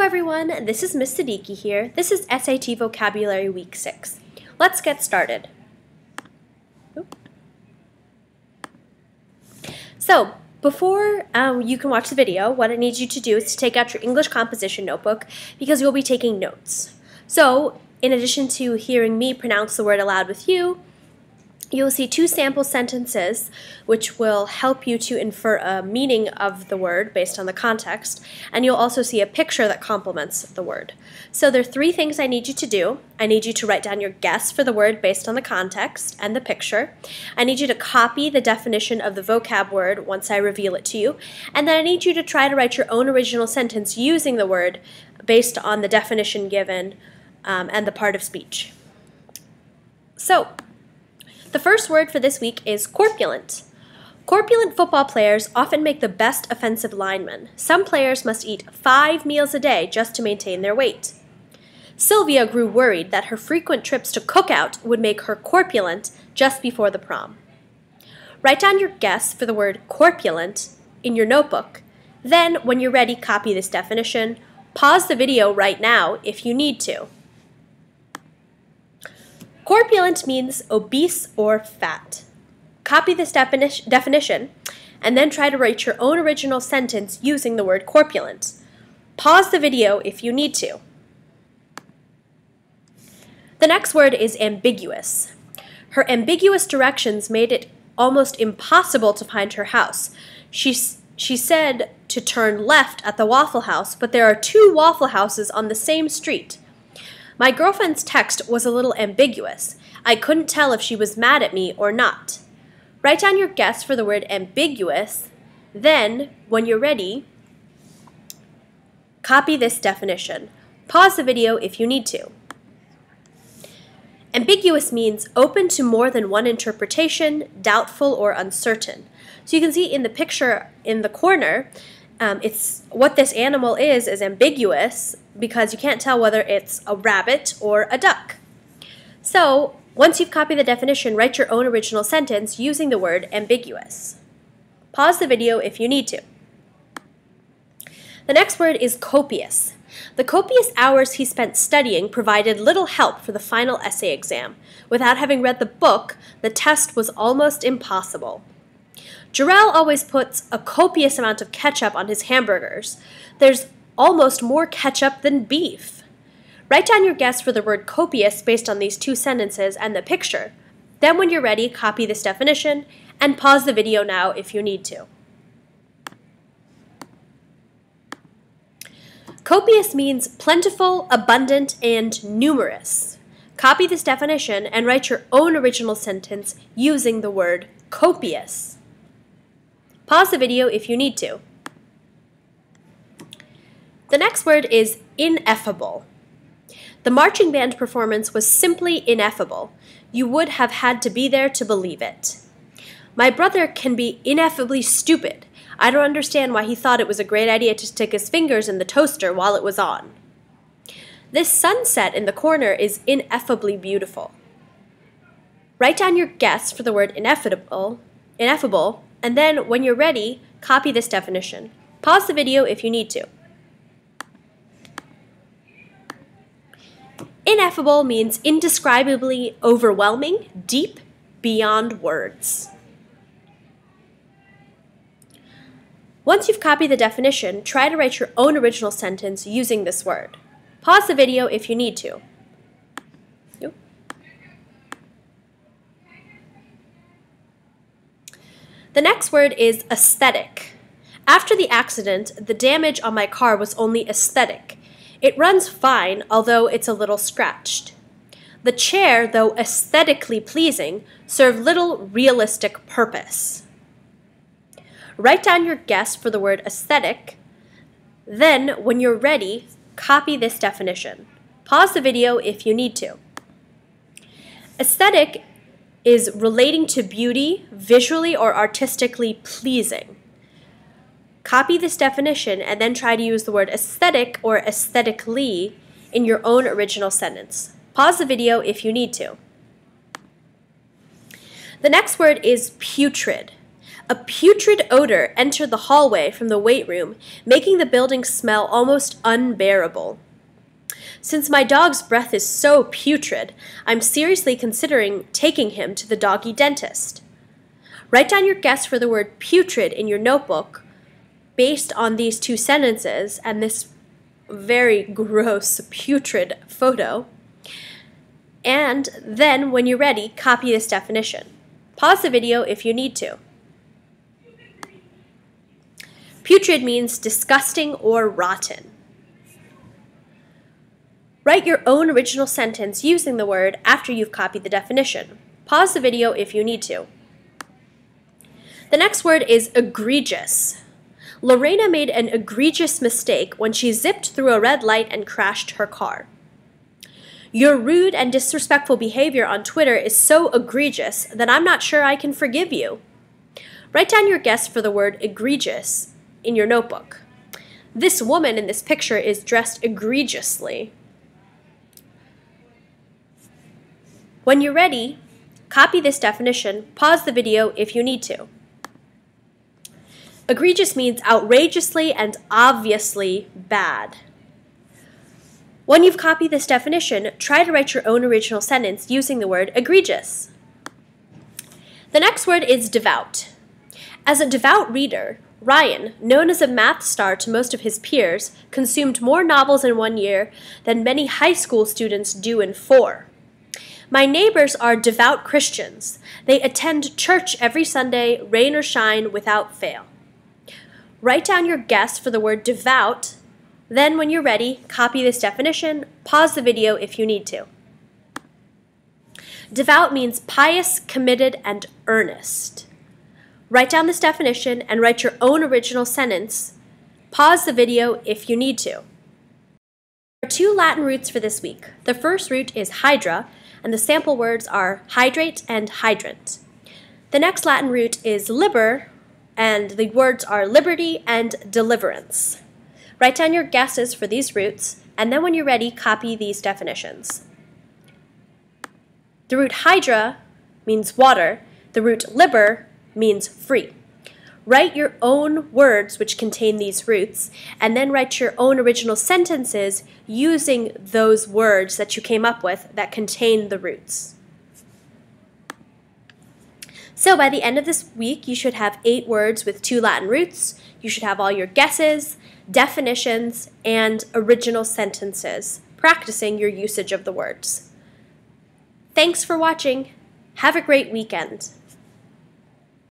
Hello everyone, this is Miss Siddiqui here. This is SAT Vocabulary Week 6. Let's get started. So, before you can watch the video, what I need you to do is to take out your English composition notebook because you'll be taking notes. So, in addition to hearing me pronounce the word aloud with you, you'll see two sample sentences which will help you to infer a meaning of the word based on the context, and you'll also see a picture that complements the word. So there are three things I need you to do. I need you to write down your guess for the word based on the context and the picture. I need you to copy the definition of the vocab word once I reveal it to you, and then I need you to try to write your own original sentence using the word based on the definition given and the part of speech. So, the first word for this week is corpulent. Corpulent football players often make the best offensive linemen. Some players must eat 5 meals a day just to maintain their weight. Sylvia grew worried that her frequent trips to cookout would make her corpulent just before the prom. Write down your guess for the word corpulent in your notebook. Then, when you're ready, copy this definition. Pause the video right now if you need to. Corpulent means obese or fat. Copy this definition and then try to write your own original sentence using the word corpulent. Pause the video if you need to. The next word is ambiguous. Her ambiguous directions made it almost impossible to find her house. She said to turn left at the Waffle House, but there are 2 Waffle Houses on the same street. My girlfriend's text was a little ambiguous. I couldn't tell if she was mad at me or not. Write down your guess for the word ambiguous. Then, when you're ready, copy this definition. Pause the video if you need to. Ambiguous means open to more than one interpretation, doubtful or uncertain. So you can see in the picture in the corner, it's what this animal is ambiguous because you can't tell whether it's a rabbit or a duck. So, once you've copied the definition, write your own original sentence using the word ambiguous. Pause the video if you need to. The next word is copious. The copious hours he spent studying provided little help for the final essay exam. Without having read the book, the test was almost impossible. Jarrell always puts a copious amount of ketchup on his hamburgers. There's almost more ketchup than beef. Write down your guess for the word copious based on these 2 sentences and the picture. Then when you're ready, copy this definition and pause the video now if you need to. Copious means plentiful, abundant, and numerous. Copy this definition and write your own original sentence using the word copious. Pause the video if you need to. The next word is ineffable. The marching band performance was simply ineffable. You would have had to be there to believe it. My brother can be ineffably stupid. I don't understand why he thought it was a great idea to stick his fingers in the toaster while it was on. This sunset in the corner is ineffably beautiful. Write down your guess for the word ineffable, and then when you're ready, copy this definition. Pause the video if you need to. Ineffable means indescribably overwhelming, deep, beyond words. Once you've copied the definition, try to write your own original sentence using this word. Pause the video if you need to. The next word is aesthetic. After the accident, the damage on my car was only aesthetic. It runs fine, although it's a little scratched. The chair, though aesthetically pleasing, served little realistic purpose. Write down your guess for the word aesthetic. Then, when you're ready, copy this definition. Pause the video if you need to. Aesthetic is relating to beauty, visually or artistically pleasing. Copy this definition and then try to use the word aesthetic or aesthetically in your own original sentence. Pause the video if you need to. The next word is putrid. A putrid odor entered the hallway from the weight room, making the building smell almost unbearable. Since my dog's breath is so putrid, I'm seriously considering taking him to the doggy dentist. Write down your guess for the word putrid in your notebook based on these two sentences and this very gross putrid photo. And then, when you're ready, copy this definition. Pause the video if you need to. Putrid means disgusting or rotten. Write your own original sentence using the word after you've copied the definition. Pause the video if you need to. The next word is egregious. Lorena made an egregious mistake when she zipped through a red light and crashed her car. Your rude and disrespectful behavior on Twitter is so egregious that I'm not sure I can forgive you. Write down your guess for the word egregious in your notebook. This woman in this picture is dressed egregiously. When you're ready, copy this definition, pause the video if you need to. Egregious means outrageously and obviously bad. When you've copied this definition, try to write your own original sentence using the word egregious. The next word is devout. As a devout reader, Ryan, known as a math star to most of his peers, consumed more novels in 1 year than many high school students do in 4. My neighbors are devout Christians. They attend church every Sunday, rain or shine, without fail. Write down your guess for the word devout. Then, when you're ready, copy this definition. Pause the video if you need to. Devout means pious, committed, and earnest. Write down this definition and write your own original sentence. Pause the video if you need to. There are 2 Latin roots for this week. The first root is hydra, and the sample words are hydrate and hydrant. The next Latin root is liber, and the words are liberty and deliverance. Write down your guesses for these roots, and then when you're ready, copy these definitions. The root hydra means water. The root liber means free. Write your own words which contain these roots, and then write your own original sentences using those words that you came up with that contain the roots. So by the end of this week, you should have 8 words with 2 Latin roots. You should have all your guesses, definitions, and original sentences, practicing your usage of the words. Thanks for watching. Have a great weekend.